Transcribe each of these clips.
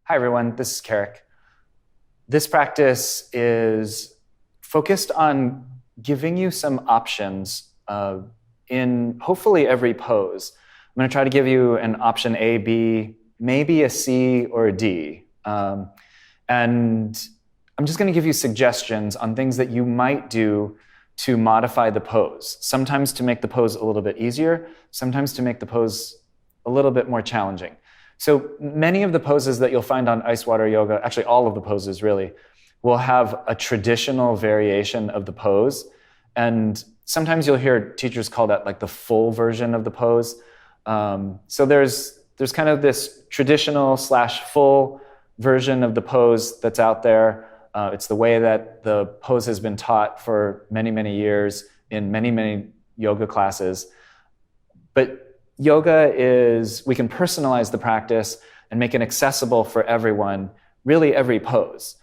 Hi everyone, this is Keric. This practice is focused on giving you some options in hopefully every pose. I'm going to try to give you an option A, B, maybe a C or a D. And I'm just going to give you suggestions on things that you might do to modify the pose. Sometimes to make the pose a little bit easier, sometimes to make the pose a little bit more challenging. So many of the poses that you'll find on Icewater yoga, actually all of the poses really, will have a traditional variation of the pose. And sometimes you'll hear teachers call that like the full version of the pose. So there's kind of this traditional / full version of the pose that's out there. It's the way that the pose has been taught for many, many years in many, many yoga classes. But yoga is, we can personalize the practice and make it accessible for everyone, really every pose.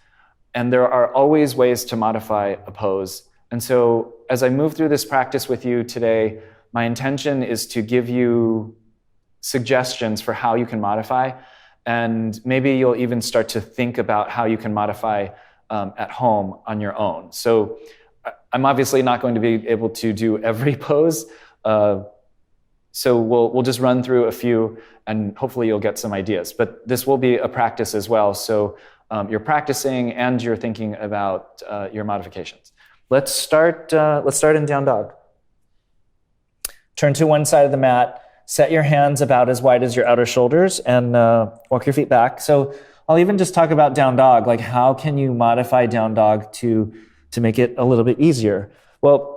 And there are always ways to modify a pose. And so as I move through this practice with you today, my intention is to give you suggestions for how you can modify. And maybe you'll even start to think about how you can modify at home on your own. So I'm obviously not going to be able to do every pose. So we'll just run through a few and hopefully you'll get some ideas. But this will be a practice as well. So you're practicing and you're thinking about your modifications. Let's start in down dog. Turn to one side of the mat. Set your hands about as wide as your outer shoulders and walk your feet back. So I'll even just talk about down dog. Like how can you modify down dog to make it a little bit easier? Well,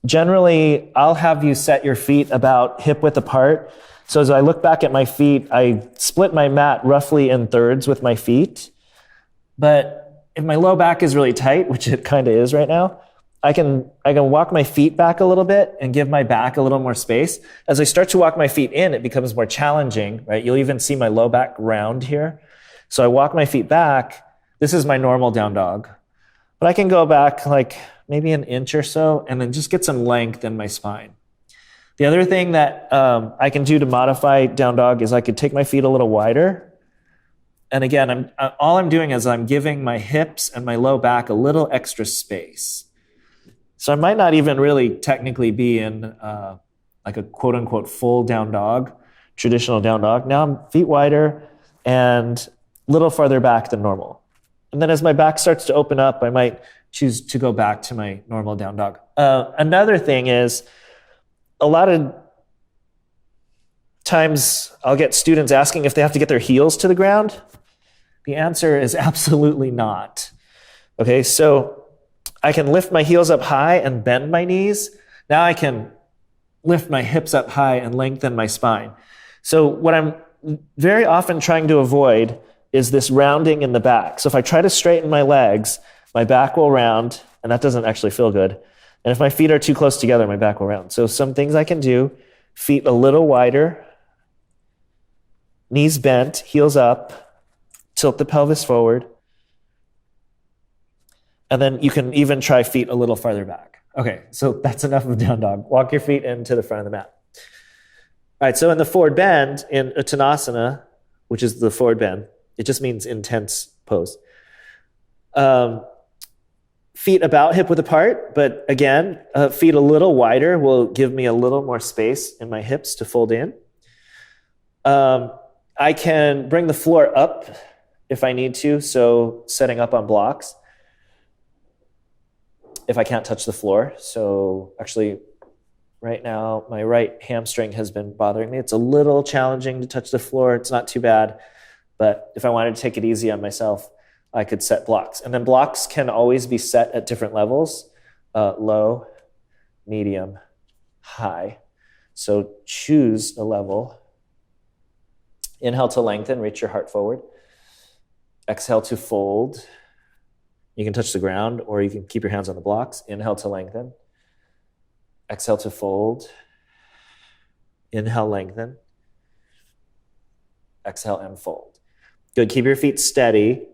generally, I'll have you set your feet about hip width apart. So as I look back at my feet, I split my mat roughly in thirds with my feet. But if my low back is really tight, which it kind of is right now, I can walk my feet back a little bit and give my back a little more space. As I start to walk my feet in, it becomes more challenging, right? You'll even see my low back round here. So I walk my feet back. This is my normal down dog. But I can go back like maybe an inch or so, and then just get some length in my spine. The other thing that I can do to modify down dog is I could take my feet a little wider. And again, all I'm doing is I'm giving my hips and my low back a little extra space. So I might not even really technically be in like a quote unquote full down dog, traditional down dog. Now I'm feet wider and a little farther back than normal. And then as my back starts to open up, I might choose to go back to my normal down dog. Another thing is, a lot of times I'll get students asking if they have to get their heels to the ground. The answer is absolutely not. Okay, so I can lift my heels up high and bend my knees. Now I can lift my hips up high and lengthen my spine. So what I'm very often trying to avoid is this rounding in the back. So if I try to straighten my legs, my back will round, and that doesn't actually feel good. And if my feet are too close together, my back will round. So some things I can do: feet a little wider, knees bent, heels up, tilt the pelvis forward. And then you can even try feet a little farther back. Okay, so that's enough of down dog. Walk your feet into the front of the mat. All right, so in the forward bend, in Uttanasana, which is the forward bend, it just means intense pose. Feet about hip width apart, but again, feet a little wider will give me a little more space in my hips to fold in. I can bring the floor up if I need to, so setting up on blocks if I can't touch the floor. So actually, right now, my right hamstring has been bothering me. It's a little challenging to touch the floor. It's not too bad. But if I wanted to take it easy on myself, I could set blocks. And then blocks can always be set at different levels: low, medium, high. So choose a level. Inhale to lengthen, reach your heart forward. Exhale to fold. You can touch the ground or you can keep your hands on the blocks. Inhale to lengthen. Exhale to fold. Inhale, lengthen. Exhale and fold. Good, keep your feet steady.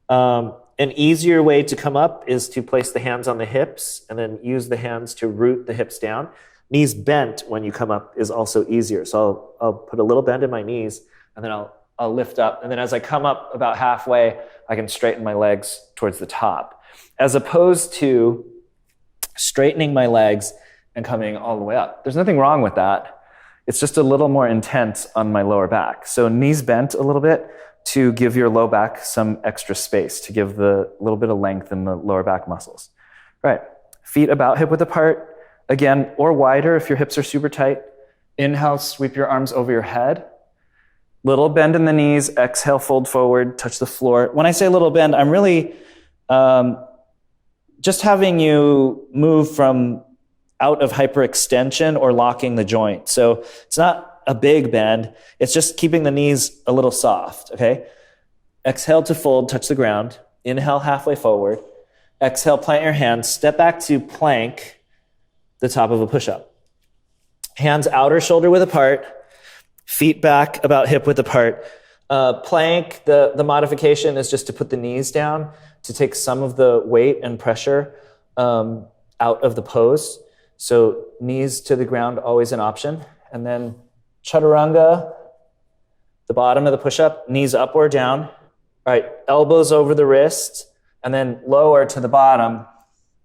An easier way to come up is to place the hands on the hips and then use the hands to root the hips down. Knees bent when you come up is also easier. So I'll put a little bend in my knees and then I'll I'll lift up. And then as I come up about halfway, I can straighten my legs towards the top. As opposed to straightening my legs and coming all the way up. There's nothing wrong with that. It's just a little more intense on my lower back. So knees bent a little bit to give your low back some extra space, to give the little bit of length in the lower back muscles. Right. Feet about hip width apart, again, or wider if your hips are super tight. Inhale, sweep your arms over your head. Little bend in the knees. Exhale, fold forward, touch the floor. When I say little bend, I'm really just having you move from out of hyperextension or locking the joint. So it's not a big bend. It's just keeping the knees a little soft, okay? Exhale to fold, touch the ground. Inhale, halfway forward. Exhale, plant your hands. Step back to plank, the top of a push-up. Hands outer shoulder width apart. Feet back about hip width apart. Plank, the modification is just to put the knees down to take some of the weight and pressure out of the pose. So knees to the ground, always an option. And then chaturanga, the bottom of the push-up, knees up or down. All right, elbows over the wrist, and then lower to the bottom.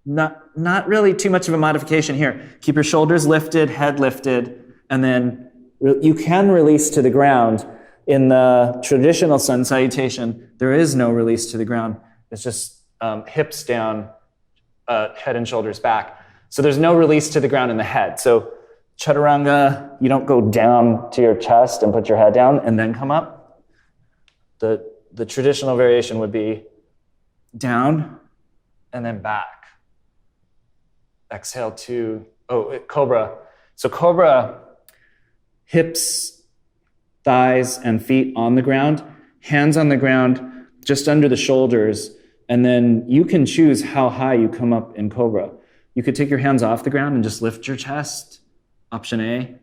Not really too much of a modification here. Keep your shoulders lifted, head lifted, and then you can release to the ground. In the traditional sun salutation, there is no release to the ground. It's just hips down, head and shoulders back. So there's no release to the ground in the head. So chaturanga, you don't go down to your chest and put your head down and then come up. The traditional variation would be down and then back. Exhale to, Cobra. So Cobra, hips, thighs, and feet on the ground, hands on the ground, just under the shoulders, and then you can choose how high you come up in Cobra. You could take your hands off the ground and just lift your chest, option A.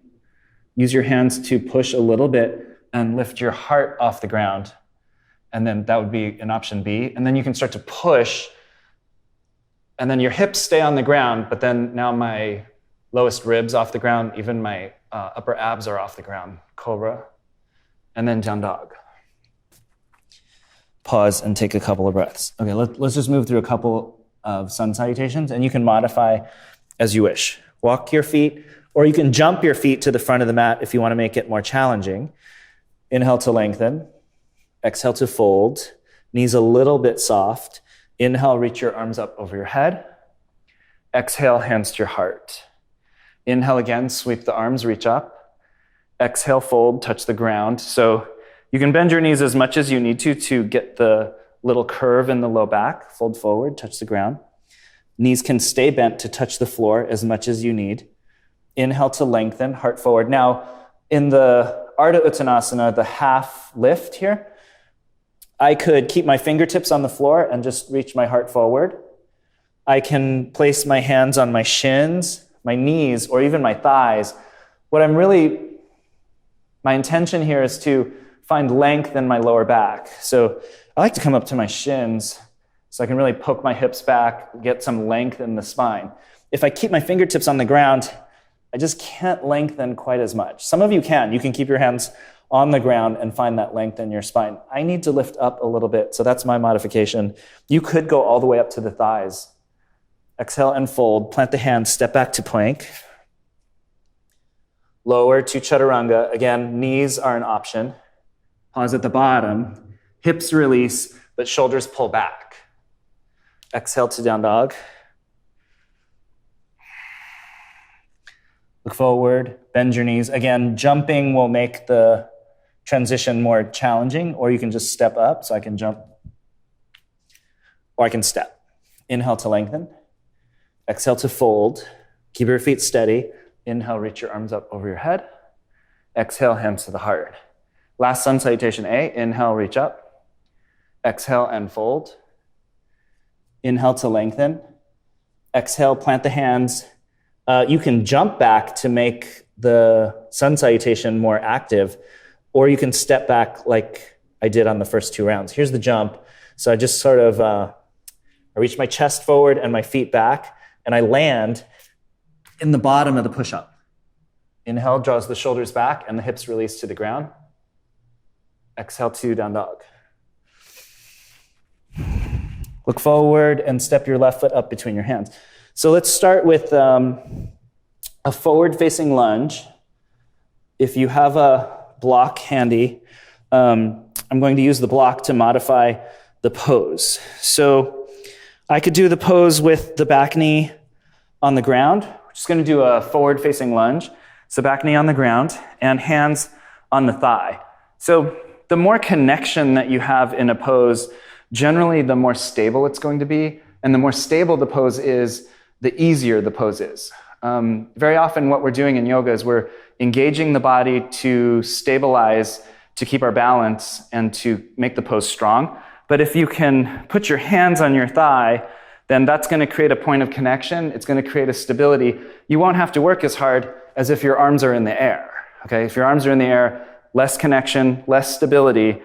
Use your hands to push a little bit and lift your heart off the ground, and then that would be an option B. And then you can start to push, and then your hips stay on the ground, but then now my lowest ribs off the ground, even my upper abs are off the ground. Cobra, and then down dog. Pause and take a couple of breaths. Okay, let's just move through a couple of sun salutations, and you can modify as you wish. Walk your feet, or you can jump your feet to the front of the mat if you want to make it more challenging. Inhale to lengthen. Exhale to fold. Knees a little bit soft. Inhale, reach your arms up over your head. Exhale, hands to your heart. Inhale again, sweep the arms, reach up. Exhale, fold, touch the ground. So you can bend your knees as much as you need to get the little curve in the low back. Fold forward, touch the ground. Knees can stay bent to touch the floor as much as you need. Inhale to lengthen, heart forward. Now, in the Ardha Uttanasana, the half lift here, I could keep my fingertips on the floor and just reach my heart forward. I can place my hands on my shins, my knees, or even my thighs. My intention here is to find length in my lower back. So I like to come up to my shins so I can really poke my hips back, get some length in the spine. If I keep my fingertips on the ground, I just can't lengthen quite as much. Some of you can. You can keep your hands on the ground and find that length in your spine. I need to lift up a little bit, so that's my modification. You could go all the way up to the thighs. Exhale and fold. Plant the hands, step back to plank. Lower to chaturanga. Again, knees are an option. Pause at the bottom. Hips release, but shoulders pull back. Exhale to down dog. Look forward, bend your knees. Again, jumping will make the transition more challenging, or you can just step up. So I can jump, or I can step. Inhale to lengthen. Exhale to fold. Keep your feet steady. Inhale, reach your arms up over your head. Exhale, hands to the heart. Last sun salutation A. Inhale, reach up. Exhale and fold. Inhale to lengthen. Exhale, plant the hands. You can jump back to make the sun salutation more active, or you can step back like I did on the first two rounds. Here's the jump. So I just sort of, I reach my chest forward and my feet back, and I land in the bottom of the push-up. Inhale, draws the shoulders back and the hips release to the ground. Exhale to down dog. Look forward and step your left foot up between your hands. So let's start with a forward-facing lunge. If you have a block handy, I'm going to use the block to modify the pose. So I could do the pose with the back knee on the ground. We're just going to do a forward-facing lunge. So back knee on the ground and hands on the thigh. So the more connection that you have in a pose, generally the more stable it's going to be. And the more stable the pose is, the easier the pose is. Very often what we're doing in yoga is we're engaging the body to stabilize, to keep our balance, and to make the pose strong. But if you can put your hands on your thigh, then that's going to create a point of connection. It's going to create a stability. You won't have to work as hard as if your arms are in the air. Okay? If your arms are in the air, less connection, less stability,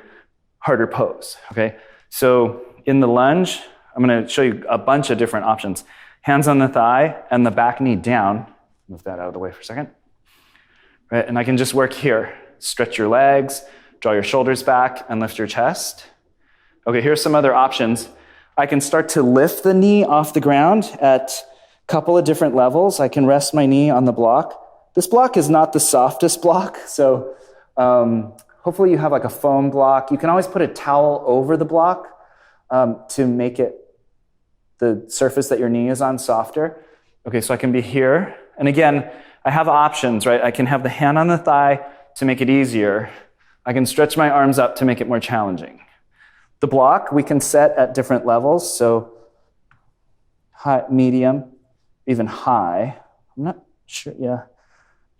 harder pose. Okay? So in the lunge, I'm going to show you a bunch of different options. Hands on the thigh and the back knee down. Move that out of the way for a second. Right? And I can just work here. Stretch your legs, draw your shoulders back, and lift your chest. Okay, here's some other options. I can start to lift the knee off the ground at a couple of different levels. I can rest my knee on the block. This block is not the softest block, so hopefully you have like a foam block. You can always put a towel over the block to make it the surface that your knee is on softer. Okay, so I can be here. And again, I have options, right? I can have the hand on the thigh to make it easier. I can stretch my arms up to make it more challenging. The block we can set at different levels, so high, medium, even high. I'm not sure, yeah.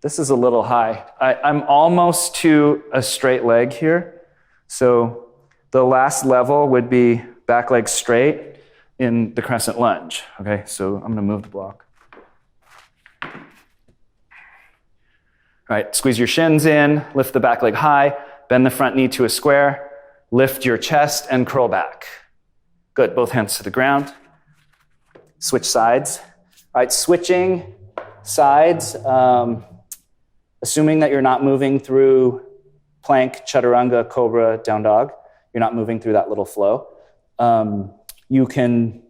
This is a little high. I'm almost to a straight leg here. So the last level would be back leg straight in the crescent lunge. Okay, so I'm gonna move the block. All right, squeeze your shins in, lift the back leg high, bend the front knee to a square, lift your chest and curl back. Good, both hands to the ground. Switch sides. All right, switching sides, assuming that you're not moving through plank, chaturanga, cobra, down dog, you're not moving through that little flow. You can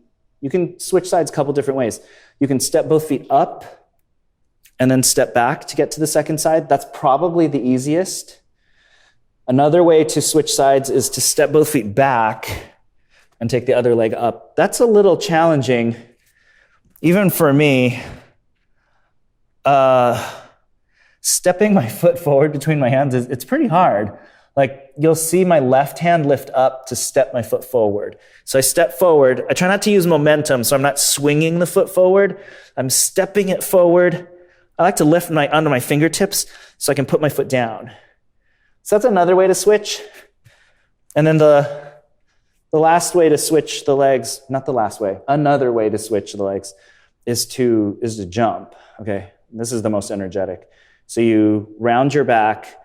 switch sides a couple different ways. You can step both feet up and then step back to get to the second side. That's probably the easiest. Another way to switch sides is to step both feet back and take the other leg up. That's a little challenging, even for me. Stepping my foot forward between my hands, it's pretty hard. Like, you'll see my left hand lift up to step my foot forward. So I step forward. I try not to use momentum, so I'm not swinging the foot forward. I'm stepping it forward. I like to lift onto my fingertips so I can put my foot down. So that's another way to switch. And then the last way to switch the legs, not the last way, another way to switch the legs is to jump. Okay, this is the most energetic. So you round your back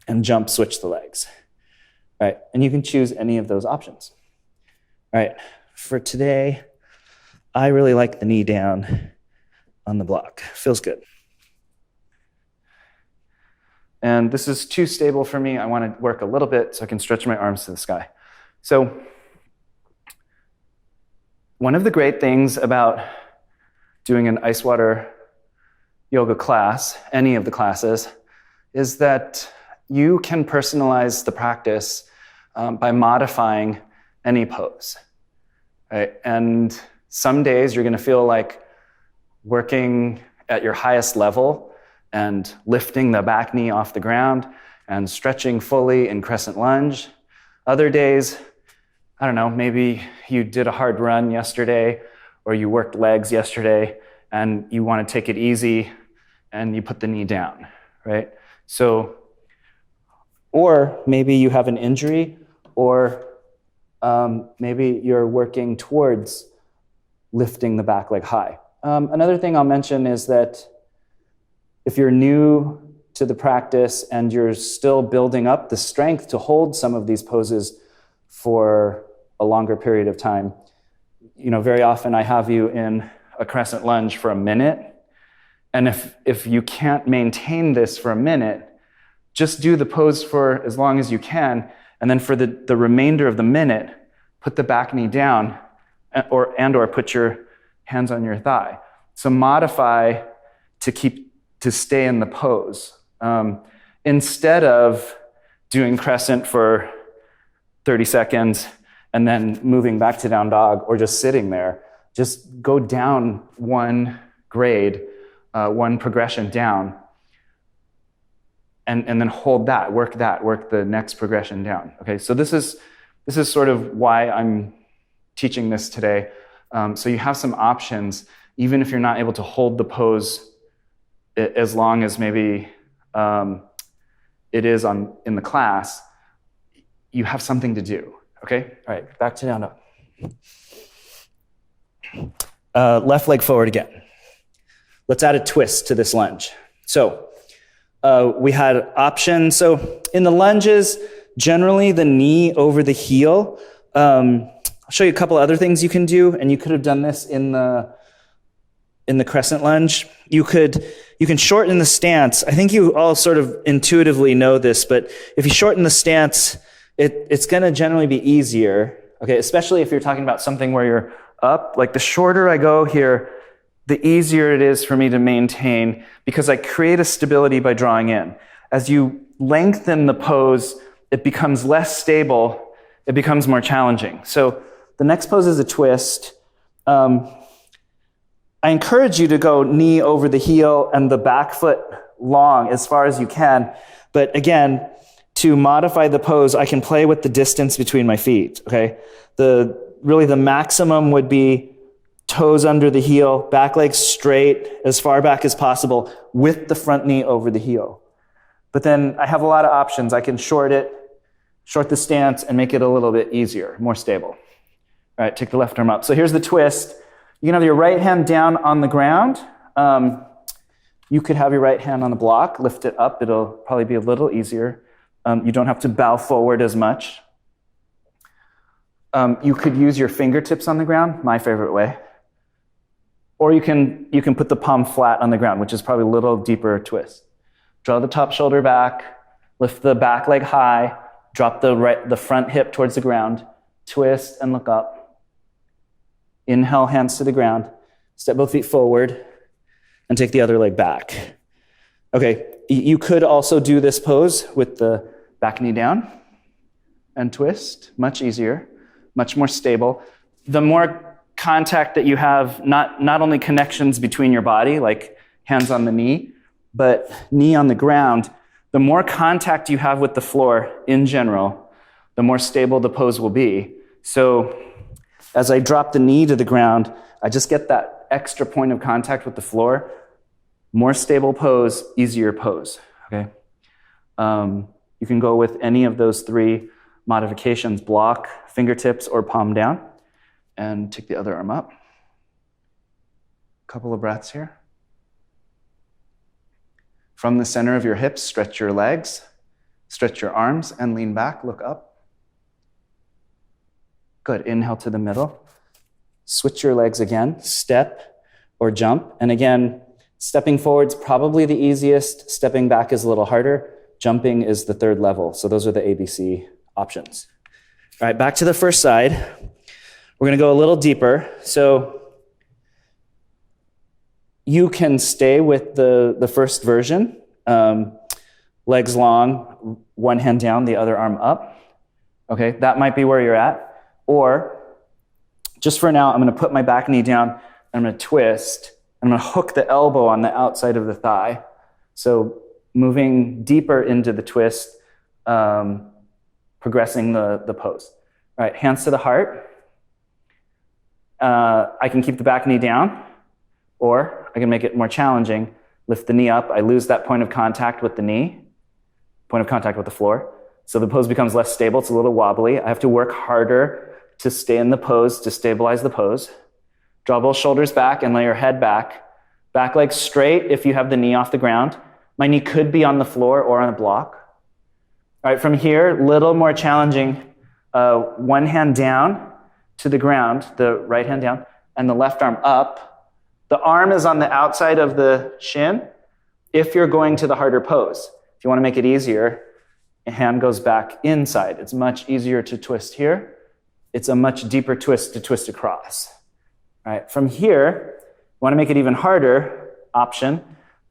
and jump, switch the legs. All right, and you can choose any of those options. All right, for today, I really like the knee down on the block. Feels good. And this is too stable for me. I want to work a little bit so I can stretch my arms to the sky. So one of the great things about doing an Icewater yoga class, any of the classes, is that you can personalize the practice by modifying any pose. Right? And some days you're going to feel like working at your highest level and lifting the back knee off the ground and stretching fully in crescent lunge. Other days, I don't know, maybe you did a hard run yesterday or you worked legs yesterday and you want to take it easy and you put the knee down, right? So, or maybe you have an injury, or maybe you're working towards lifting the back leg high. Another thing I'll mention is that if you're new to the practice and you're still building up the strength to hold some of these poses for a longer period of time, very often I have you in a crescent lunge for a minute. And if you can't maintain this for a minute, just do the pose for as long as you can, and then for the remainder of the minute, put the back knee down or put your hands on your thigh. So modify to stay in the pose. Instead of doing crescent for 30 seconds and then moving back to down dog or just sitting there, just go down one grade, one progression down, and then hold that, work the next progression down. Okay, so this is sort of why I'm teaching this today. So you have some options, even if you're not able to hold the pose as long as maybe it is in the class, you have something to do. Okay, all right, back to down dog. Left leg forward again. Let's add a twist to this lunge. So we had options. So in the lunges, generally the knee over the heel. I'll show you a couple other things you can do, and you could have done this in the crescent lunge. You can shorten the stance. I think you all sort of intuitively know this, but if you shorten the stance, it's going to generally be easier. Okay, especially if you're talking about something where you're up. Like the shorter I go here, the easier it is for me to maintain because I create a stability by drawing in. As you lengthen the pose, it becomes less stable. It becomes more challenging. So the next pose is a twist. I encourage you to go knee over the heel and the back foot long as far as you can. But again, to modify the pose, I can play with the distance between my feet, okay? Really the maximum would be toes under the heel, back leg straight as far back as possible with the front knee over the heel. But then I have a lot of options. I can short the stance and make it a little bit easier, more stable. All right, take the left arm up. So here's the twist. You can have your right hand down on the ground. You could have your right hand on the block, lift it up. It'll probably be a little easier. You don't have to bow forward as much. You could use your fingertips on the ground, my favorite way. Or you can put the palm flat on the ground, which is probably a little deeper twist. Draw the top shoulder back, lift the back leg high, drop the front hip towards the ground, twist and look up. Inhale, hands to the ground, step both feet forward, and take the other leg back. Okay, you could also do this pose with the back knee down and twist, much easier, much more stable. The more contact that you have, not only connections between your body, like hands on the knee, but knee on the ground, the more contact you have with the floor in general, the more stable the pose will be. So as I drop the knee to the ground, I just get that extra point of contact with the floor. More stable pose, easier pose, okay? You can go with any of those three modifications, block, fingertips, or palm down, and take the other arm up. Couple of breaths here. From the center of your hips, stretch your legs, stretch your arms, and lean back, look up. Good, inhale to the middle. Switch your legs again, step or jump. And again, stepping forward is probably the easiest. Stepping back is a little harder. Jumping is the third level. So those are the ABC options. All right, back to the first side. We're going to go a little deeper. So you can stay with the first version. Legs long, one hand down, the other arm up. Okay, that might be where you're at. Or just for now, I'm going to put my back knee down, and I'm going to twist. I'm going to hook the elbow on the outside of the thigh. So moving deeper into the twist, progressing the pose. All right, hands to the heart. I can keep the back knee down, or I can make it more challenging. Lift the knee up. I lose that point of contact with the knee, point of contact with the floor. So the pose becomes less stable. It's a little wobbly. I have to work harder to stay in the pose, to stabilize the pose. Draw both shoulders back and lay your head back. Back leg straight if you have the knee off the ground. My knee could be on the floor or on a block. All right, from here, a little more challenging. One hand down to the ground, the right hand down, and the left arm up. The arm is on the outside of the shin if you're going to the harder pose. If you want to make it easier, a hand goes back inside. It's much easier to twist here. It's a much deeper twist to twist across. All right, from here, you want to make it even harder, option,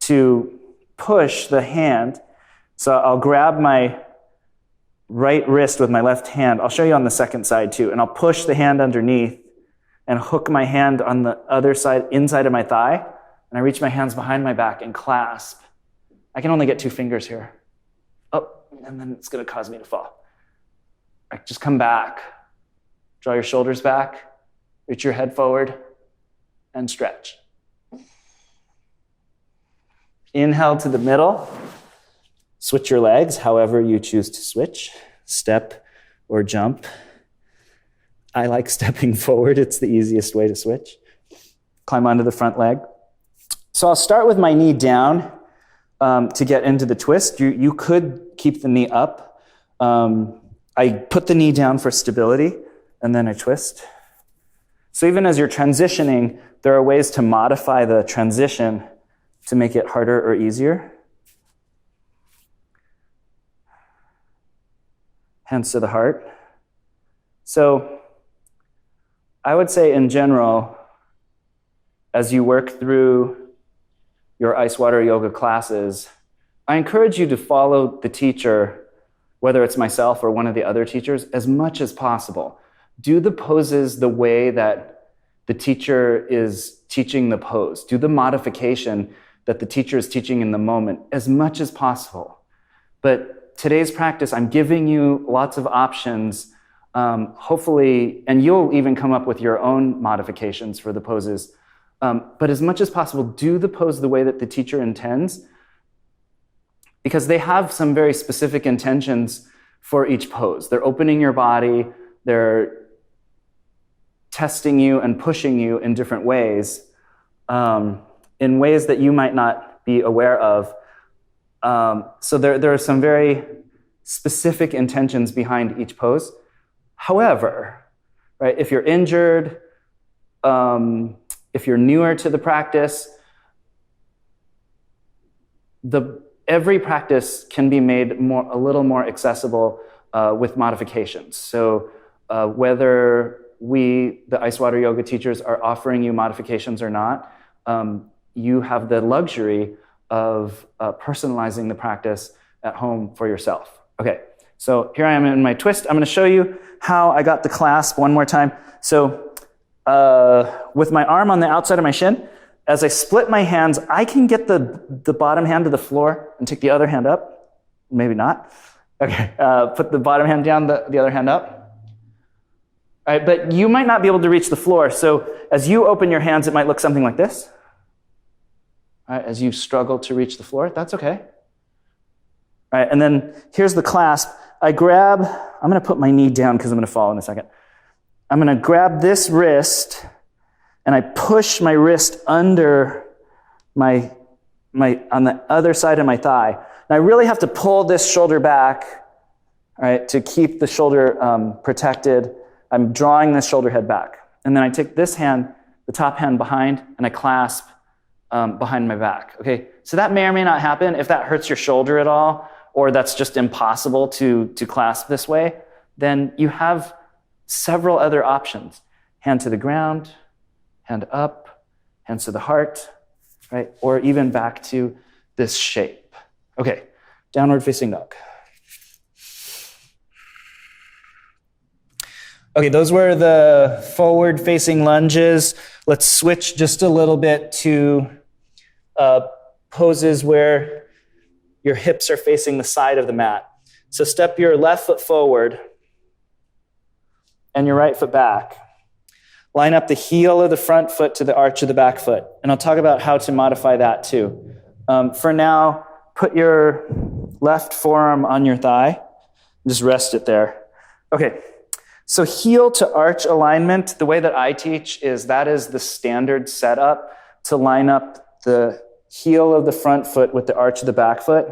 to push the hand. So I'll grab my right wrist with my left hand. I'll show you on the second side too. And I'll push the hand underneath and hook my hand on the other side, inside of my thigh. And I reach my hands behind my back and clasp. I can only get 2 fingers here. Oh, and then it's going to cause me to fall. All right, just come back. Draw your shoulders back. Reach your head forward and stretch. Inhale to the middle. Switch your legs, however you choose to switch. Step or jump. I like stepping forward. It's the easiest way to switch. Climb onto the front leg. So I'll start with my knee down to get into the twist. You could keep the knee up. I put the knee down for stability, and then I twist. So even as you're transitioning, there are ways to modify the transition to make it harder or easier. Hands to the heart. So I would say in general, as you work through your Icewater yoga classes, I encourage you to follow the teacher, whether it's myself or one of the other teachers, as much as possible. Do the poses the way that the teacher is teaching the pose. Do the modification that the teacher is teaching in the moment as much as possible. But today's practice, I'm giving you lots of options, hopefully, and you'll even come up with your own modifications for the poses. But as much as possible, do the pose the way that the teacher intends, because they have some very specific intentions for each pose. They're opening your body, they're testing you and pushing you in different ways, in ways that you might not be aware of. So there are some very specific intentions behind each pose. However, right, if you're injured, if you're newer to the practice, every practice can be made a little more accessible with modifications. So whether we, the Icewater yoga teachers, are offering you modifications or not, you have the luxury of personalizing the practice at home for yourself. Okay, so here I am in my twist. I'm going to show you how I got the clasp one more time. So with my arm on the outside of my shin, as I split my hands, I can get the bottom hand to the floor and take the other hand up. Maybe not. Okay, put the bottom hand down, the other hand up. All right, but you might not be able to reach the floor. So as you open your hands, it might look something like this. All right, as you struggle to reach the floor, that's okay. All right, and then here's the clasp. I'm going to put my knee down because I'm going to fall in a second. I'm going to grab this wrist and I push my wrist under on the other side of my thigh. And I really have to pull this shoulder back, all right, to keep the shoulder protected. I'm drawing this shoulder head back. And then I take this hand, the top hand behind, and I clasp behind my back. Okay, so that may or may not happen. If that hurts your shoulder at all, or that's just impossible to clasp this way, then you have several other options. Hand to the ground, hand up, hands to the heart, right? Or even back to this shape. Okay, downward facing dog. Okay, those were the forward facing lunges. Let's switch just a little bit to poses where your hips are facing the side of the mat. So step your left foot forward and your right foot back. Line up the heel of the front foot to the arch of the back foot. And I'll talk about how to modify that too. For now, put your left forearm on your thigh. Just rest it there. Okay, so heel to arch alignment, the way that I teach is that is the standard setup to line up the heel of the front foot with the arch of the back foot.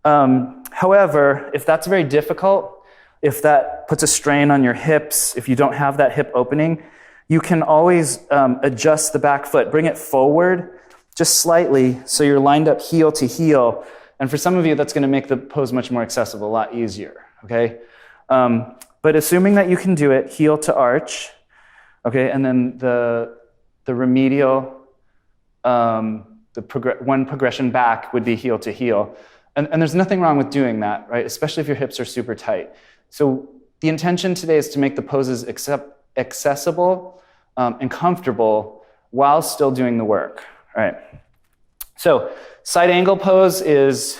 However, if that's very difficult, if that puts a strain on your hips, if you don't have that hip opening, you can always adjust the back foot. Bring it forward just slightly so you're lined up heel to heel, And for some of you, that's going to make the pose much more accessible, a lot easier, okay? But assuming that you can do it, heel to arch, okay, and then the remedial, one progression back would be heel to heel. And there's nothing wrong with doing that, right? Especially if your hips are super tight. So the intention today is to make the poses accessible and comfortable while still doing the work, all right? So side angle pose is,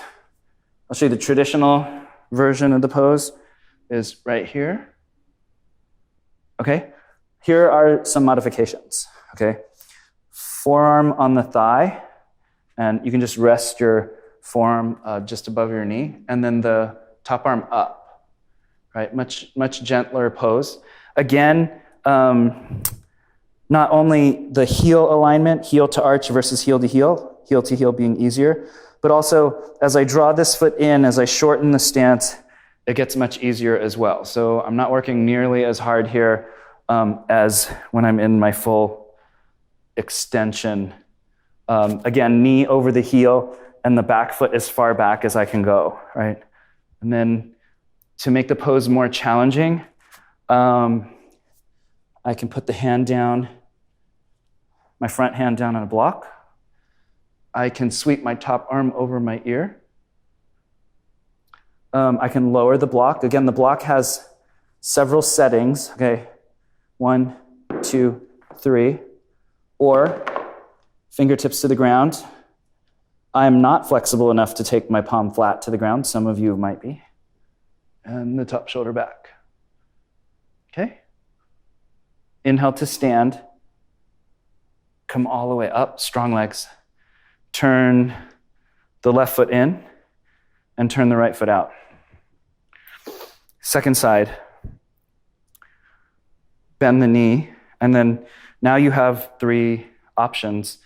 I'll show you the traditional version of the pose is right here, okay? Here are some modifications, okay? Forearm on the thigh, and you can just rest your forearm just above your knee, and then the top arm up, right? Much gentler pose. Again, not only the heel alignment, heel to arch versus heel to heel being easier, but also as I draw this foot in, as I shorten the stance, it gets much easier as well. So I'm not working nearly as hard here as when I'm in my full extension. Again, knee over the heel and the back foot as far back as I can go, right? And then to make the pose more challenging, I can put the hand down, my front hand down on a block. I can sweep my top arm over my ear. I can lower the block. Again, the block has several settings, okay? 1, 2, 3, or fingertips to the ground. I'm not flexible enough to take my palm flat to the ground. Some of you might be. And the top shoulder back. Okay? Inhale to stand. Come all the way up, strong legs. Turn the left foot in and turn the right foot out. Second side. Bend the knee, and then now you have 3 options.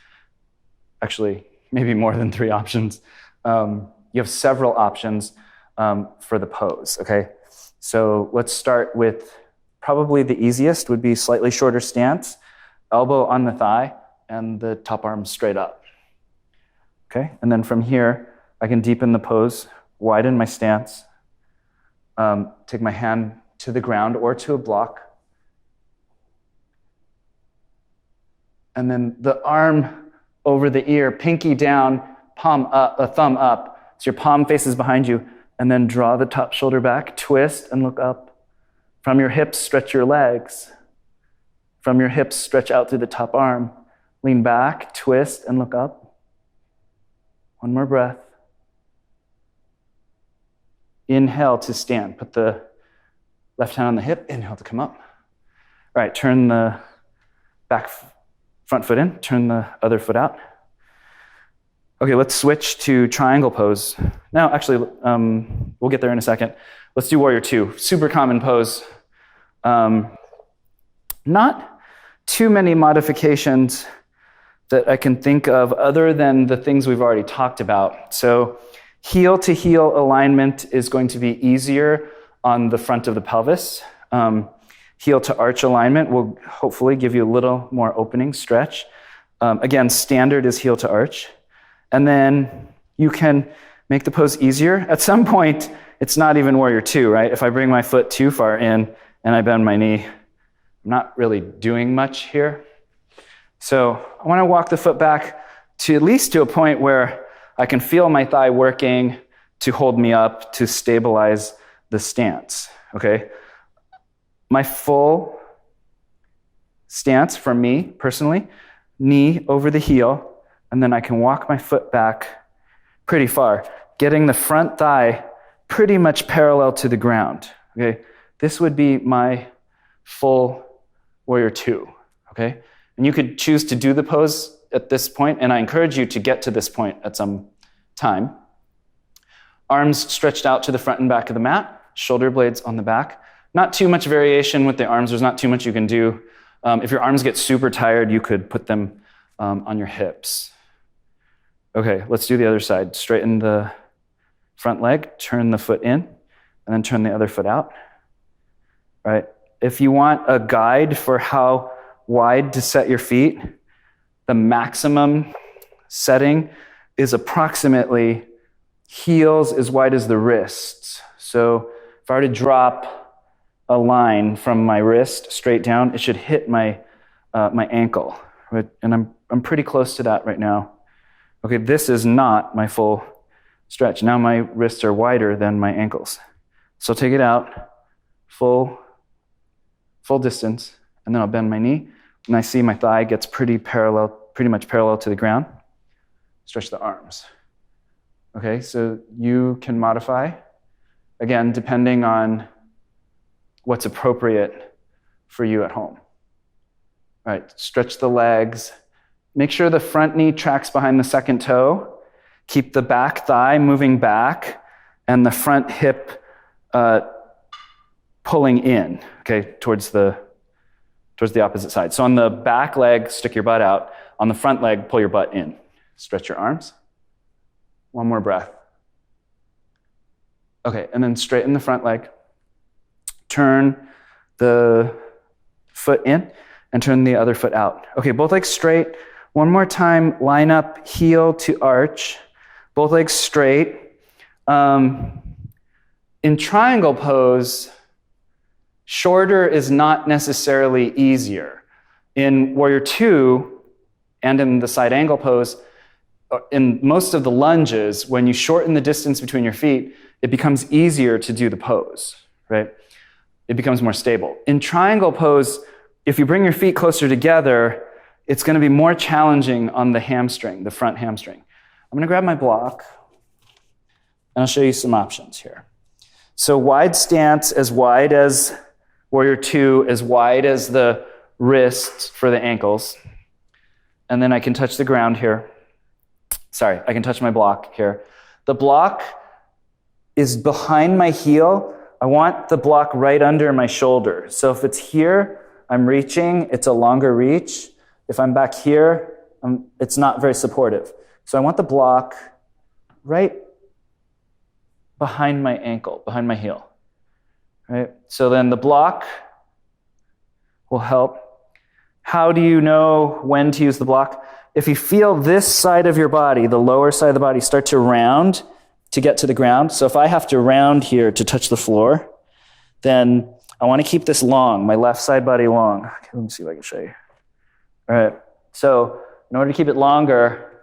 Actually, maybe more than 3 options. You have several options for the pose, okay? So let's start with probably the easiest would be slightly shorter stance, elbow on the thigh, and the top arm straight up. Okay, and then from here, I can deepen the pose, widen my stance, take my hand to the ground or to a block, and then the arm over the ear, pinky down, palm up, thumb up, so your palm faces behind you, and then draw the top shoulder back, twist and look up. From your hips, stretch your legs. From your hips, stretch out through the top arm. Lean back, twist, and look up. One more breath. Inhale to stand. Put the left hand on the hip. Inhale to come up. All right, turn the front foot in. Turn the other foot out. Okay, let's switch to triangle pose. Now, actually, we'll get there in a second. Let's do warrior 2. Super common pose. Not too many modifications that I can think of other than the things we've already talked about. So heel to heel alignment is going to be easier on the front of the pelvis. Heel to arch alignment will hopefully give you a little more opening, stretch. Again, standard is heel to arch. And then you can make the pose easier. At some point, it's not even warrior 2, right? If I bring my foot too far in and I bend my knee, I'm not really doing much here. So I want to walk the foot back to at least to a point where I can feel my thigh working to hold me up, to stabilize the stance, okay? My full stance for me, personally, knee over the heel, and then I can walk my foot back pretty far, getting the front thigh pretty much parallel to the ground, okay? This would be my full warrior 2, okay? And you could choose to do the pose at this point, and I encourage you to get to this point at some time. Arms stretched out to the front and back of the mat, shoulder blades on the back. Not too much variation with the arms. There's not too much you can do. If your arms get super tired, you could put them on your hips. Okay, let's do the other side. Straighten the front leg, turn the foot in, and then turn the other foot out. All right. If you want a guide for how wide to set your feet, the maximum setting is approximately heels as wide as the wrists. So if I were to drop a line from my wrist straight down, it should hit my ankle, right? And I'm pretty close to that right now. Okay, this is not my full stretch. Now my wrists are wider than my ankles. So I'll take it out, full distance, and then I'll bend my knee, and I see my thigh gets pretty much parallel to the ground. Stretch the arms. Okay, so you can modify, again, depending on what's appropriate for you at home. All right, stretch the legs. Make sure the front knee tracks behind the second toe. Keep the back thigh moving back and the front hip pulling in, okay, towards the opposite side. So on the back leg, stick your butt out. On the front leg, pull your butt in. Stretch your arms. One more breath. Okay, and then straighten the front leg. Turn the foot in and turn the other foot out. Okay, both legs straight. One more time, line up, heel to arch. Both legs straight. In triangle pose, shorter is not necessarily easier. In Warrior Two and in the side angle pose, in most of the lunges, when you shorten the distance between your feet, it becomes easier to do the pose, right? It becomes more stable. In triangle pose, if you bring your feet closer together, it's going to be more challenging on the hamstring, the front hamstring. I'm going to grab my block, and I'll show you some options here. So wide stance, as wide as Warrior Two, as wide as the wrists for the ankles. And then I can touch the ground here. Sorry, I can touch my block here. The block is behind my heel. I want the block right under my shoulder. So if it's here, I'm reaching, it's a longer reach. If I'm back here, it's not very supportive. So I want the block right behind my ankle, behind my heel. Right? So then the block will help. How do you know when to use the block? If you feel this side of your body, the lower side of the body, start to round to get to the ground. So if I have to round here to touch the floor, then I want to keep this long, my left side body long. Okay, let me see if I can show you. All right, so in order to keep it longer,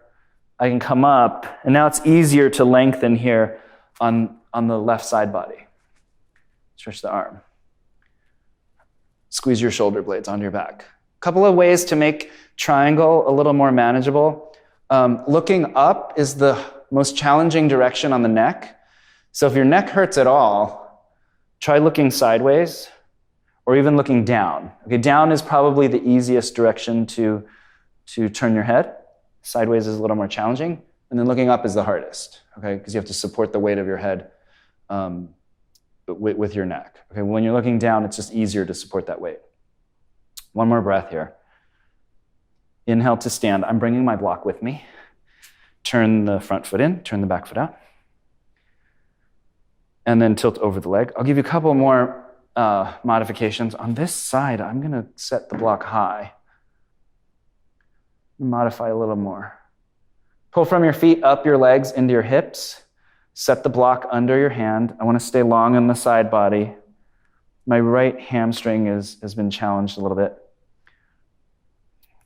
I can come up, and now it's easier to lengthen here on the left side body. Stretch the arm. Squeeze your shoulder blades onto your back. A couple of ways to make triangle a little more manageable. Looking up is the most challenging direction on the neck. So if your neck hurts at all, try looking sideways or even looking down. Okay, down is probably the easiest direction to turn your head. Sideways is a little more challenging. And then looking up is the hardest, okay, because you have to support the weight of your head with your neck. Okay, when you're looking down, it's just easier to support that weight. One more breath here. Inhale to stand. I'm bringing my block with me. Turn the front foot in, turn the back foot out. And then tilt over the leg. I'll give you a couple more modifications. On this side, I'm going to set the block high. Modify a little more. Pull from your feet up your legs into your hips. Set the block under your hand. I want to stay long on the side body. My right hamstring has been challenged a little bit.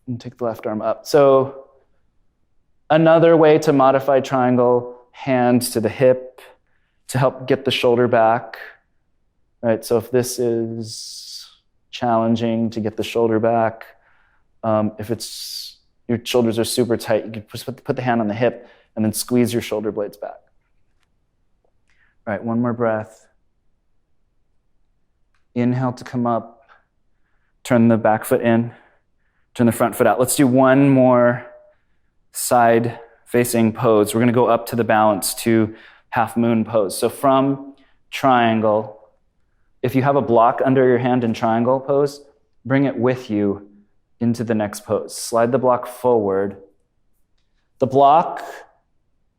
And take the left arm up. So another way to modify triangle, hands to the hip to help get the shoulder back. Right, so if this is challenging to get the shoulder back, if it's your shoulders are super tight, you can just put the hand on the hip and then squeeze your shoulder blades back. All right, one more breath. Inhale to come up. Turn the back foot in. Turn the front foot out. Let's do one more side-facing pose. We're going to go up to the balance to half moon pose. So from triangle, if you have a block under your hand in triangle pose, bring it with you into the next pose. Slide the block forward. The block,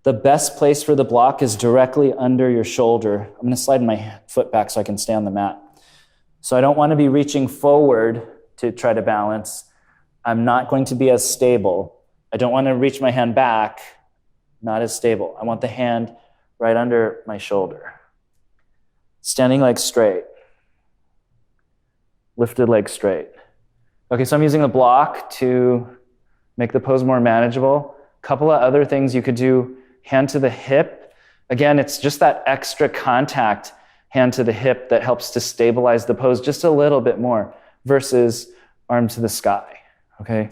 the best place for the block is directly under your shoulder. I'm going to slide my foot back so I can stay on the mat. So I don't want to be reaching forward to try to balance. I'm not going to be as stable. I don't want to reach my hand back, not as stable. I want the hand right under my shoulder. Standing leg straight. Lifted leg straight. Okay, so I'm using the block to make the pose more manageable. A couple of other things you could do, hand to the hip. Again, it's just that extra contact, hand to the hip, that helps to stabilize the pose just a little bit more versus arm to the sky, okay?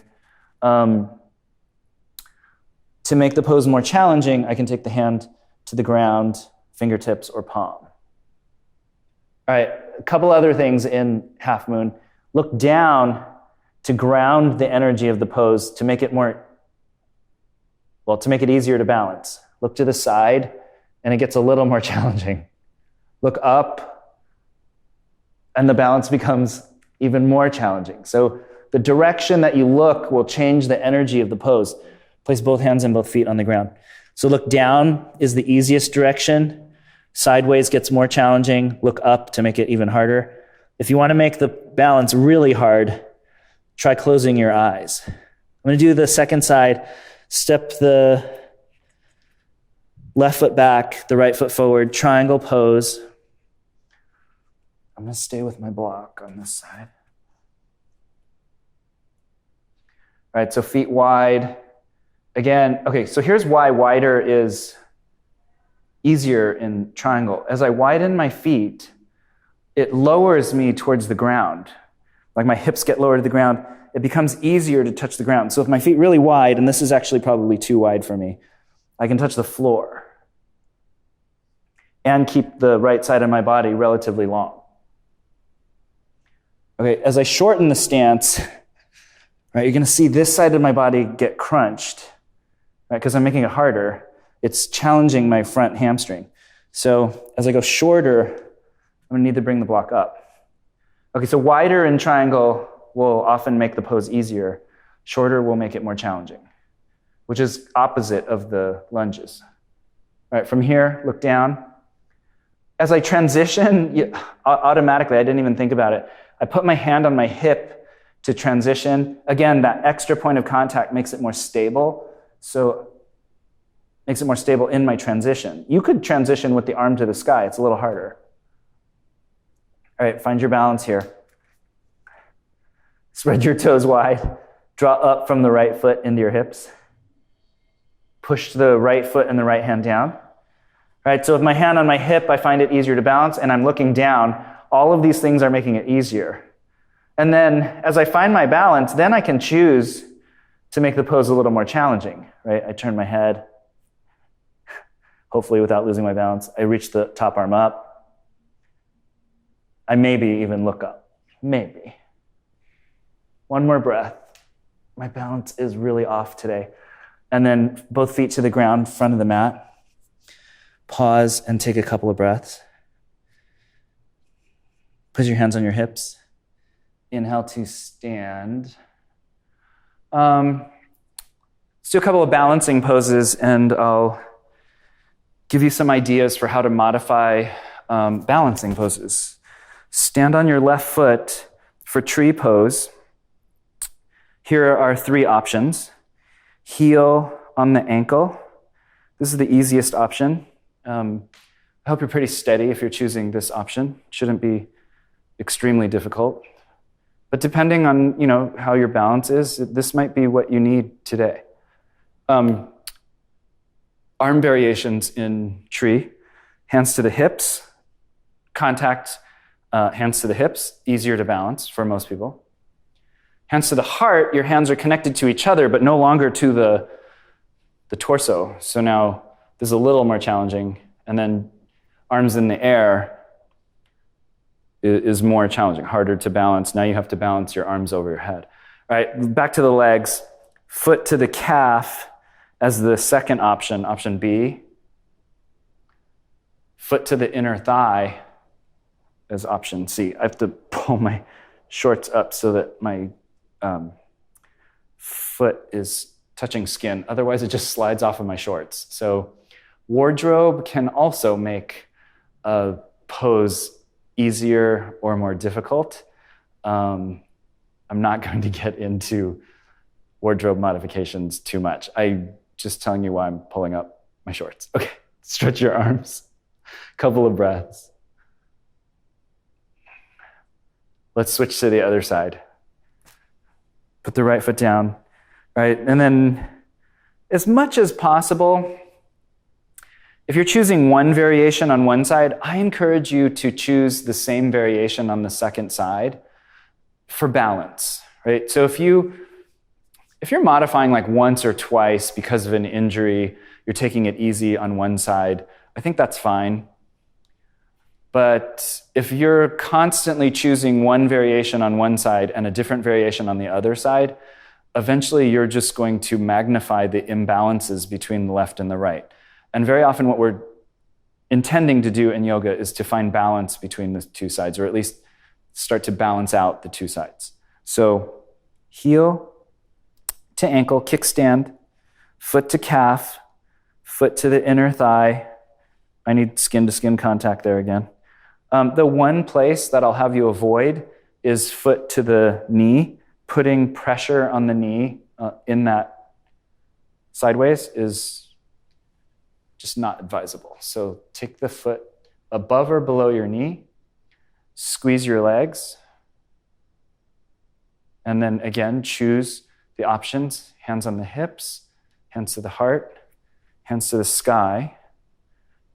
To make the pose more challenging, I can take the hand to the ground, fingertips, or palm. All right, a couple other things in half moon. Look down to ground the energy of the pose to make it to make it easier to balance. Look to the side, and it gets a little more challenging. Look up, and the balance becomes even more challenging. So the direction that you look will change the energy of the pose. Place both hands and both feet on the ground. So look down is the easiest direction. Sideways gets more challenging. Look up to make it even harder. If you want to make the balance really hard, try closing your eyes. I'm going to do the second side. Step the left foot back, the right foot forward, triangle pose. I'm going to stay with my block on this side. All right, so feet wide. Again, okay, so here's why wider is easier in triangle. As I widen my feet, it lowers me towards the ground. Like my hips get lower to the ground, it becomes easier to touch the ground. So if my feet really wide, and this is actually probably too wide for me, I can touch the floor and keep the right side of my body relatively long. Okay, as I shorten the stance, right, you're gonna see this side of my body get crunched, right, because I'm making it harder. It's challenging my front hamstring. So as I go shorter, I'm gonna need to bring the block up. Okay, so wider in triangle will often make the pose easier. Shorter will make it more challenging, which is opposite of the lunges. All right, from here, look down. As I transition, automatically, I didn't even think about it, I put my hand on my hip to transition. Again, that extra point of contact makes it more stable. So makes it more stable in my transition. You could transition with the arm to the sky. It's a little harder. All right, find your balance here. Spread your toes wide. Draw up from the right foot into your hips. Push the right foot and the right hand down. All right, so with my hand on my hip, I find it easier to balance, and I'm looking down. All of these things are making it easier. And then as I find my balance, then I can choose to make the pose a little more challenging, right? I turn my head, hopefully without losing my balance. I reach the top arm up. I maybe even look up, maybe. One more breath. My balance is really off today. And then both feet to the ground, front of the mat. Pause and take a couple of breaths. Put your hands on your hips. Inhale to stand. Let's do a couple of balancing poses, and I'll give you some ideas for how to modify balancing poses. Stand on your left foot for tree pose. Here are 3 options. Heel on the ankle. This is the easiest option. I hope you're pretty steady if you're choosing this option. Shouldn't be extremely difficult. But depending on how your balance is, this might be what you need today. Arm variations in tree. Hands to the hips. Contact, hands to the hips. Easier to balance for most people. Hands to the heart, your hands are connected to each other, but no longer to the torso. So now this is a little more challenging. And then arms in the air is more challenging, harder to balance. Now you have to balance your arms over your head. All right, back to the legs. Foot to the calf as the second option, option B. Foot to the inner thigh as option C. I have to pull my shorts up so that my foot is touching skin. Otherwise, it just slides off of my shorts. So wardrobe can also make a pose easier or more difficult. I'm not going to get into wardrobe modifications too much. I'm just telling you why I'm pulling up my shorts. Okay, Stretch your arms. Couple of breaths. Let's switch to the other side. Put the right foot down, right? And then as much as possible, if you're choosing one variation on one side, I encourage you to choose the same variation on the second side for balance, right? So if you're modifying like once or twice because of an injury, you're taking it easy on one side, I think that's fine. But if you're constantly choosing one variation on one side and a different variation on the other side, eventually you're just going to magnify the imbalances between the left and the right. And very often what we're intending to do in yoga is to find balance between the two sides, or at least start to balance out the two sides. So heel to ankle, kickstand, foot to calf, foot to the inner thigh. I need skin-to-skin contact there again. The one place that I'll have you avoid is foot to the knee. Putting pressure on the knee in that sideways is just not advisable. So take the foot above or below your knee, squeeze your legs, and then again, choose the options. Hands on the hips, hands to the heart, hands to the sky.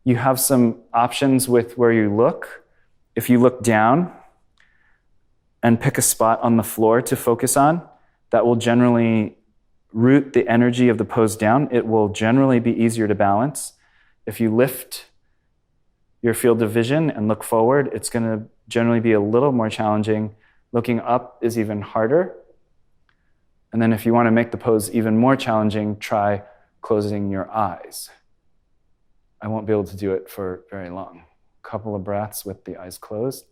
You have some options with where you look. If you look down and pick a spot on the floor to focus on, that will generally root the energy of the pose down. It will generally be easier to balance. If you lift your field of vision and look forward, it's going to generally be a little more challenging. Looking up is even harder. And then if you want to make the pose even more challenging, try closing your eyes. I won't be able to do it for very long. Couple of breaths with the eyes closed,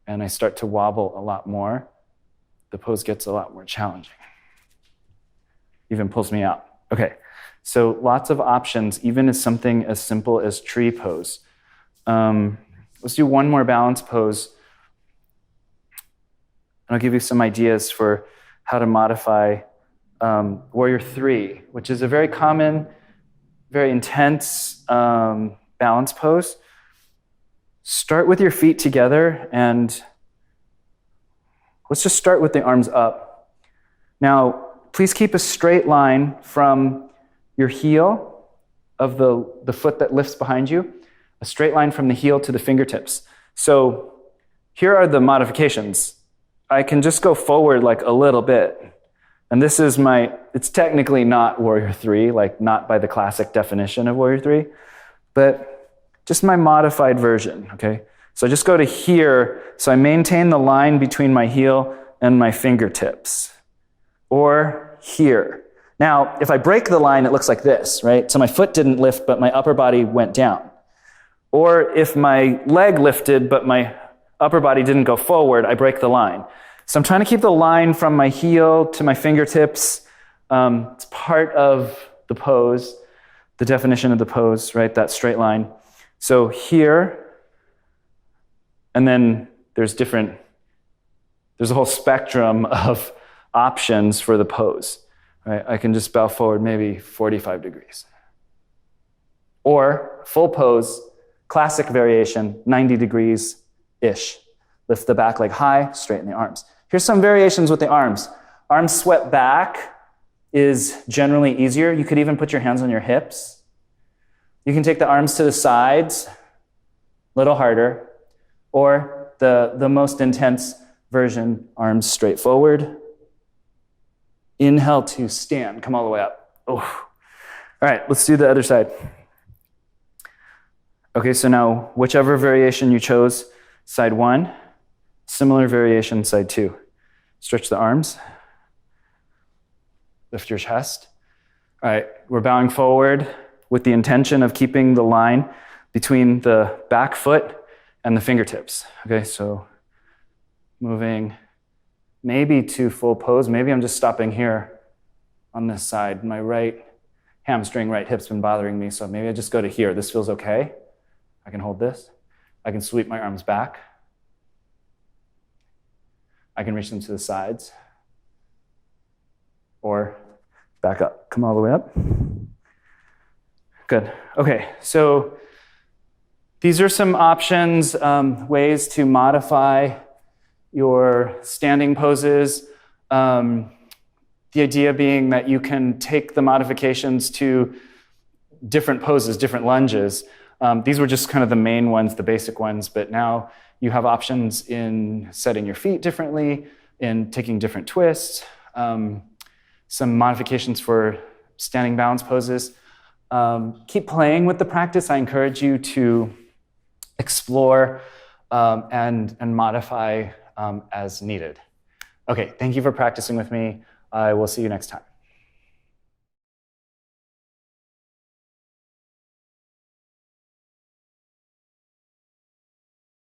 and I start to wobble a lot more. The pose gets a lot more challenging. Even pulls me out. Okay, so lots of options, even as something as simple as tree pose. Let's do one more balance pose. And I'll give you some ideas for how to modify Warrior 3, which is a very common, very intense balance pose. Start with your feet together, and let's just start with the arms up. Now, please keep a straight line from your heel of the foot that lifts behind you, a straight line from the heel to the fingertips. So here are the modifications. I can just go forward like a little bit. And this is it's technically not Warrior 3, like not by the classic definition of Warrior 3, but just my modified version, okay? So I just go to here, so I maintain the line between my heel and my fingertips. Or here. Now, if I break the line, it looks like this, right? So my foot didn't lift, but my upper body went down. Or if my leg lifted, but my upper body didn't go forward, I break the line. So I'm trying to keep the line from my heel to my fingertips. It's part of the pose, the definition of the pose, right? That straight line. So here, and then there's a whole spectrum of options for the pose, right? I can just bow forward maybe 45 degrees. Or full pose, classic variation, 90 degrees-ish. Lift the back leg high, straighten the arms. Here's some variations with the arms. Arms swept back is generally easier. You could even put your hands on your hips. You can take the arms to the sides, a little harder, or the most intense version, arms straight forward. Inhale to stand, come all the way up. Oh. All right, let's do the other side. Okay, so now whichever variation you chose, side 1, similar variation, side 2. Stretch the arms. Lift your chest. All right, we're bowing forward with the intention of keeping the line between the back foot and the fingertips. Okay, so moving maybe to full pose. Maybe I'm just stopping here on this side. My right hamstring, right hip's been bothering me, so maybe I just go to here. This feels okay. I can hold this. I can sweep my arms back. I can reach them to the sides. Or back up. Come all the way up. Good. Okay, so These are some options, ways to modify your standing poses. The idea being that you can take the modifications to different poses, different lunges. These were just kind of the main ones, the basic ones, but now you have options in setting your feet differently, in taking different twists, some modifications for standing balance poses. Keep playing with the practice. I encourage you to explore and modify as needed. Okay, thank you for practicing with me. I will see you next time.